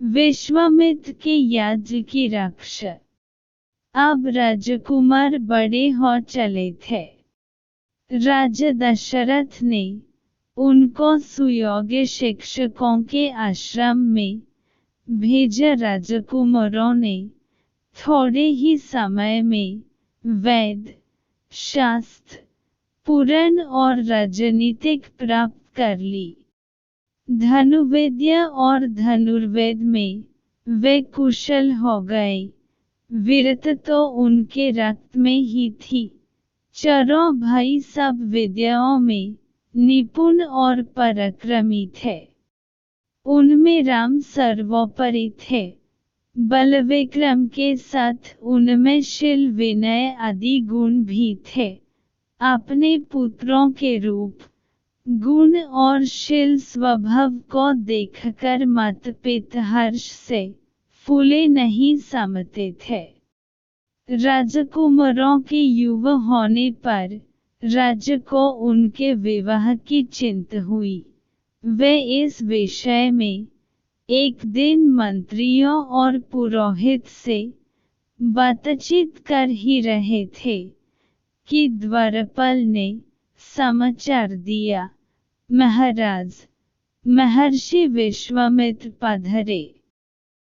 विश्वामित्र के यज्ञ की रक्षा। अब राजकुमार बड़े हो चले थे। राजा दशरथ ने उनको सुयोग्य शिक्षकों के आश्रम में भेजा। राजकुमारों ने थोड़े ही समय में वेद, शास्त्र, पुराण और राजनीतिक प्राप्त कर ली। धनुर्विद्या और धनुर्वेद में वे कुशल हो गए। वीरता तो उनके रक्त में ही थी। चारों भाई सब विद्याओं में निपुण और पराक्रमी थे। उनमें राम सर्वोपरि थे। बल विक्रम के साथ उनमें शील विनय आदि गुण भी थे। अपने पुत्रों के रूप, गुण और शील स्वभाव को देखकर माता पिता हर्ष से फूले नहीं समते थे। राजकुमारों के युवा होने पर राजा को उनके विवाह की चिंता हुई। वे इस विषय में एक दिन मंत्रियों और पुरोहित से बातचीत कर ही रहे थे कि द्वारपाल ने समाचार दिया, महाराज, महर्षि विश्वामित्र पधारे।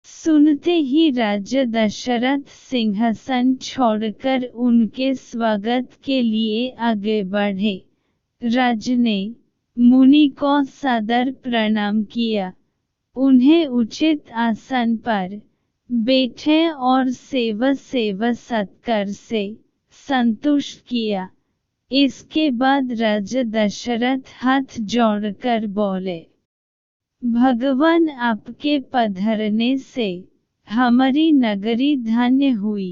सुनते ही राजा दशरथ सिंहासन छोड़कर उनके स्वागत के लिए आगे बढ़े। राजा ने मुनि को सादर प्रणाम किया, उन्हें उचित आसन पर बैठे और सेवा सत्कार से संतुष्ट किया। इसके बाद राजा दशरथ हाथ जोड़कर बोले, भगवान आपके पधारने से हमारी नगरी धन्य हुई।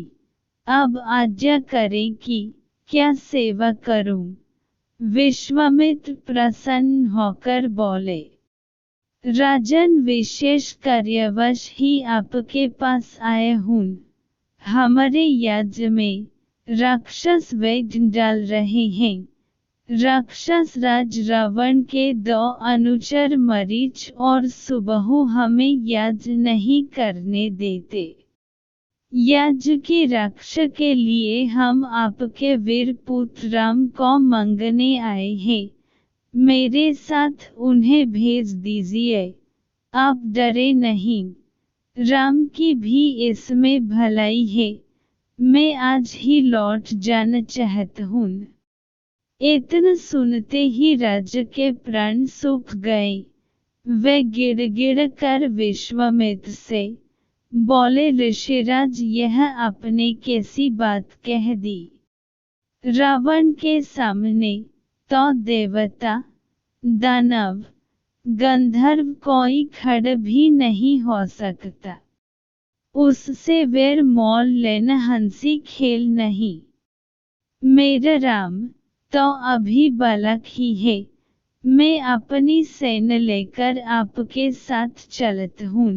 अब आज्ञा करें कि क्या सेवा करूं? विश्वामित्र प्रसन्न होकर बोले, राजन, विशेष कार्यवश ही आपके पास आए हूं। हमारे यज्ञ में राक्षस विघ्न डाल रहे हैं। राक्षस राज रावण के 2 अनुचर मरीच और सुबाहु हमें यज्ञ नहीं करने देते। यज्ञ की रक्षा के लिए हम आपके वीर पुत्र राम को मांगने आए हैं। मेरे साथ उन्हें भेज दीजिए। आप डरे नहीं। राम की भी इसमें भलाई है। मैं आज ही लौट जाना चाहता हूँ। इतना सुनते ही राजा के प्राण सूख गए। वे गिड़गिड़ कर विश्वामित्र से बोले, ऋषिराज, यह आपने कैसी बात कह दी? रावण के सामने तो देवता, दानव, गंधर्व कोई खड़ा भी नहीं हो सकता। उससे वैर मोल लेना हंसी खेल नहीं। मेरा राम तो अभी बालक ही है। मैं अपनी सेना लेकर आपके साथ चलता हूँ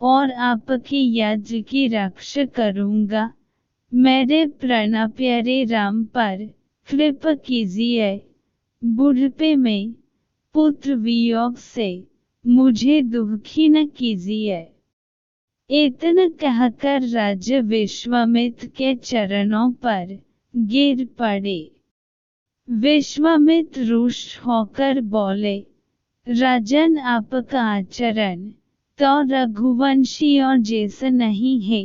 और आपके यज्ञ की रक्षा करूँगा। मेरे प्राणप्यारे राम पर कृपा कीजिए। बुढ़ापे में पुत्र वियोग से मुझे दुखी न कीजिए। इतना कहकर राजा विश्वामित्र के चरणों पर गिर पड़े। विश्वामित्र रुष्ट होकर बोले, राजन, आपका आचरण तो रघुवंशियों जैसा नहीं है।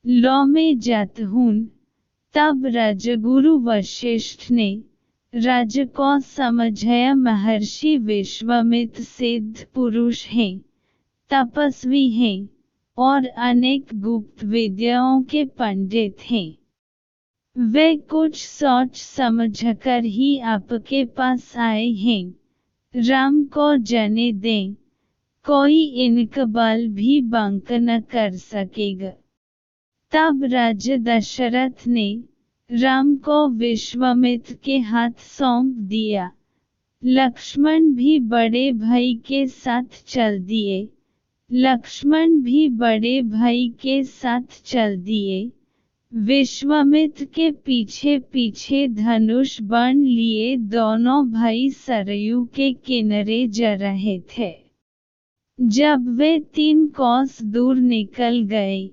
लो मैं जाता हूँ। तब राजगुरु वशिष्ठ ने राजा को समझाया, महर्षि विश्वामित्र सिद्ध पुरुष हैं, तपस्वी हैं और अनेक गुप्त विद्याओं के पंडित हैं। वे कुछ सोच समझकर ही आपके पास आए हैं। राम को जाने दें, कोई इनका बल भी भंग न कर सकेगा। तब राजा दशरथ ने राम को विश्वामित्र के हाथ सौंप दिया। लक्ष्मण भी बड़े भाई के साथ चल दिए। लक्ष्मण भी बड़े भाई के साथ चल दिए। विश्वामित्र के पीछे पीछे धनुष बाण लिए दोनों भाई सरयू के किनारे जा रहे थे। जब वे 3 कोस दूर निकल गए,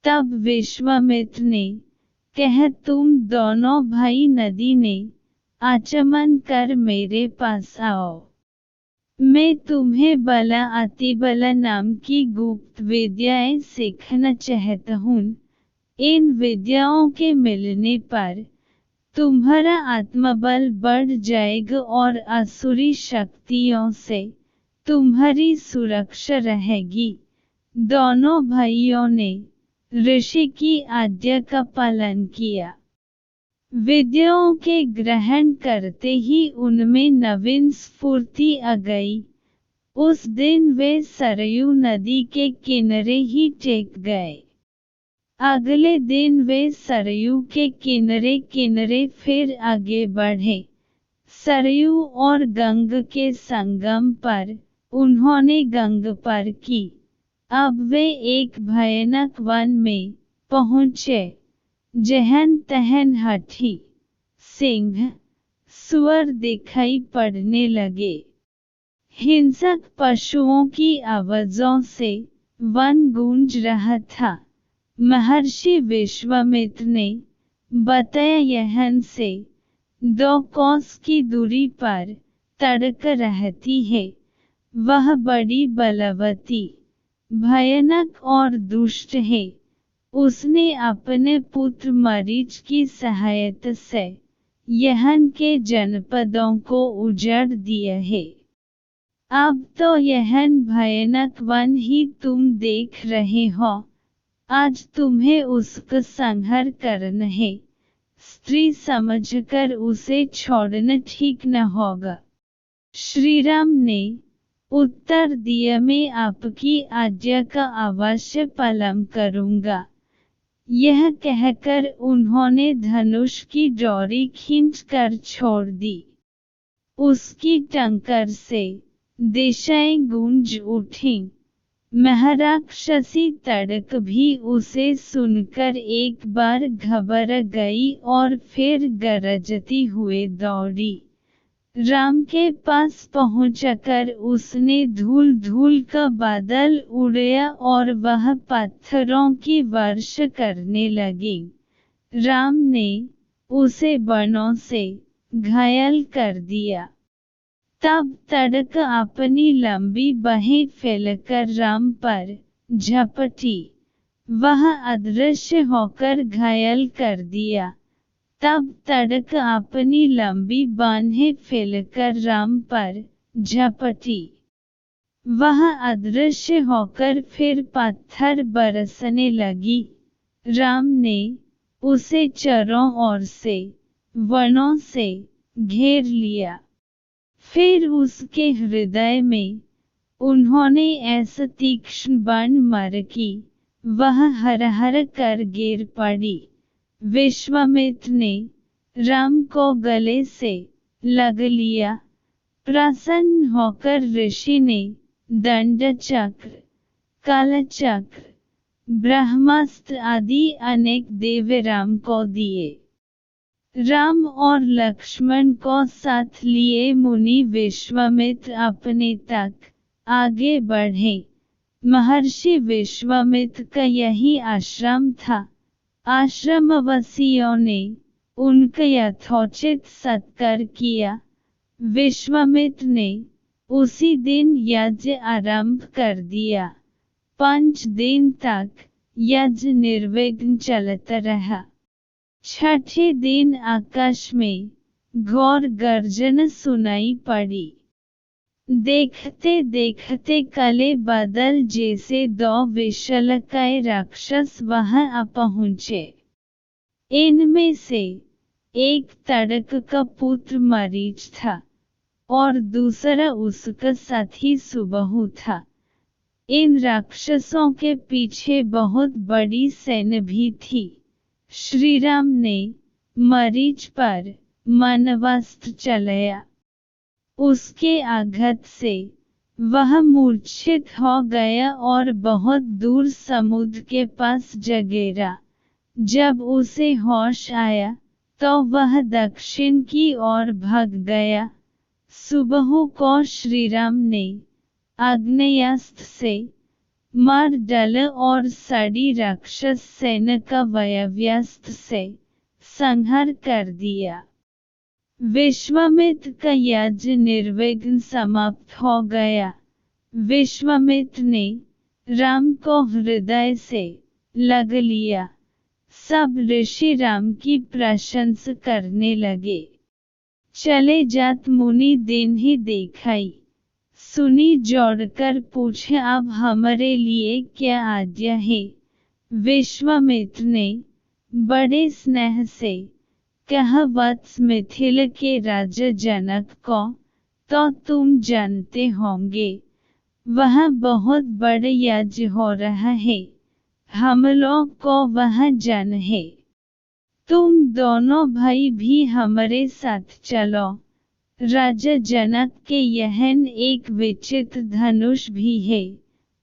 तब विश्वामित्र ने कहा, तुम दोनों भाई नदी ने आचमन कर मेरे पास आओ। मैं तुम्हें बला अतिबला नाम की गुप्त विद्याएं सीखना चाहता हूँ। इन विद्याओं के मिलने पर तुम्हारा आत्मबल बढ़ जाएगा और असुरी शक्तियों से तुम्हारी सुरक्षा रहेगी। दोनों भाइयों ने ऋषि की आज्ञा का पालन किया। विद्याओं के ग्रहण करते ही उनमें नवीन स्फूर्ति आ गई। उस दिन वे सरयू नदी के किनारे ही टेक गए। अगले दिन वे सरयू के किनारे किनारे फिर आगे बढ़े। सरयू और गंगा के संगम पर उन्होंने गंगा पार की। अब वे एक भयानक वन में पहुँचे, जहाँ तहन हाथी, सिंह, सुअर दिखाई पड़ने लगे। हिंसक पशुओं की आवाज़ों से वन गूंज रहा था। महर्षि विश्वामित्र ने बताया, यहाँ से 2 कोस की दूरी पर तड़क रहती है। वह बड़ी बलवती, भयानक और दुष्ट है। उसने अपने पुत्र मरीच की सहायता से यहाँ के जनपदों को उजाड़ दिया है। अब तो यह भयानक वन ही तुम देख रहे हो। आज तुम्हें उसका संहार करना है। स्त्री समझकर उसे छोड़ना ठीक न होगा। श्री राम ने उत्तर दिया, मैं आपकी आज्ञा का अवश्य पालन करूंगा। यह कहकर उन्होंने धनुष की डोरी खींचकर छोड़ दी। उसकी टंकार से दिशाएं गूंज उठीं। महराक्षसी तड़क भी उसे सुनकर एक बार घबरा गई और फिर गरजती हुए दौड़ी। राम के पास पहुंचकर उसने धूल धूल का बादल उड़ाया और वह पत्थरों की वर्षा करने लगी। राम ने उसे बाणों से घायल कर दिया। तब तड़क अपनी लंबी बाहें फैलाकर राम पर झपटी। वह अदृश्य होकर घायल कर दिया। तब तड़क अपनी लंबी बाहें फैलाकर राम पर झपटी। वह अदृश्य होकर फिर पत्थर बरसने लगी। राम ने उसे चारों ओर से वनों से घेर लिया। फिर उसके हृदय में उन्होंने ऐसा तीक्ष्ण बाण मारा कि वह हर कर गिर पड़ी। विश्वामित्र ने राम को गले से लग लिया। प्रसन्न होकर ऋषि ने दंड चक्र, कालचक्र, ब्रह्मास्त्र आदि अनेक दिव्य राम को दिए। राम और लक्ष्मण को साथ लिए मुनि विश्वामित्र अपने तक आगे बढ़े। महर्षि विश्वामित्र का यही आश्रम था। आश्रमवासियों ने उनका यथोचित सत्कार किया। विश्वामित्र ने उसी दिन यज्ञ आरंभ कर दिया। 5 दिन तक यज्ञ निर्विघ्न चलता रहा। 6ठे दिन आकाश में घोर गर्जन सुनाई पड़ी। देखते देखते काले बादल जैसे 2 विशालकाय राक्षस वहां आ पहुंचे। इनमें से एक तड़क का पुत्र मरीच था और दूसरा उसका साथी सुबाहु था। इन राक्षसों के पीछे बहुत बड़ी सेना भी थी। श्री राम ने मरीच पर मानवास्त्र चलाया। उसके आघात से वह मूर्छित हो गया और बहुत दूर समुद्र के पास जा गिरा। जब उसे होश आया तो वह दक्षिण की ओर भाग गया। सुबाहु को श्री राम ने आग्नेयास्त्र से मार डाला और सारी राक्षस सेना का वायव्यास्त्र से संहार कर दिया। विश्वामित्र का यज्ञ निर्विघ्न समाप्त हो गया। विश्वामित्र ने राम को हृदय से लग लिया। सब ऋषि राम की प्रशंसा करने लगे। चले जात मुनि दिन ही देखाई, सुनी जोड़कर पूछे अब हमारे लिए क्या आज्ञा है। विश्वामित्र ने बड़े स्नेह से कहा वत्स मिथिला के राजा जनक को तो तुम जानते होंगे, वहाँ बहुत बड़ा यज्ञ हो रहा है, हम लोग को वहाँ जाना है। तुम दोनों भाई भी हमारे साथ चलो। राजा जनक के यहन एक विचित्र धनुष भी है,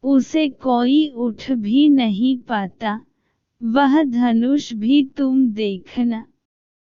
उसे कोई उठ भी नहीं पाता, वह धनुष भी तुम देखना।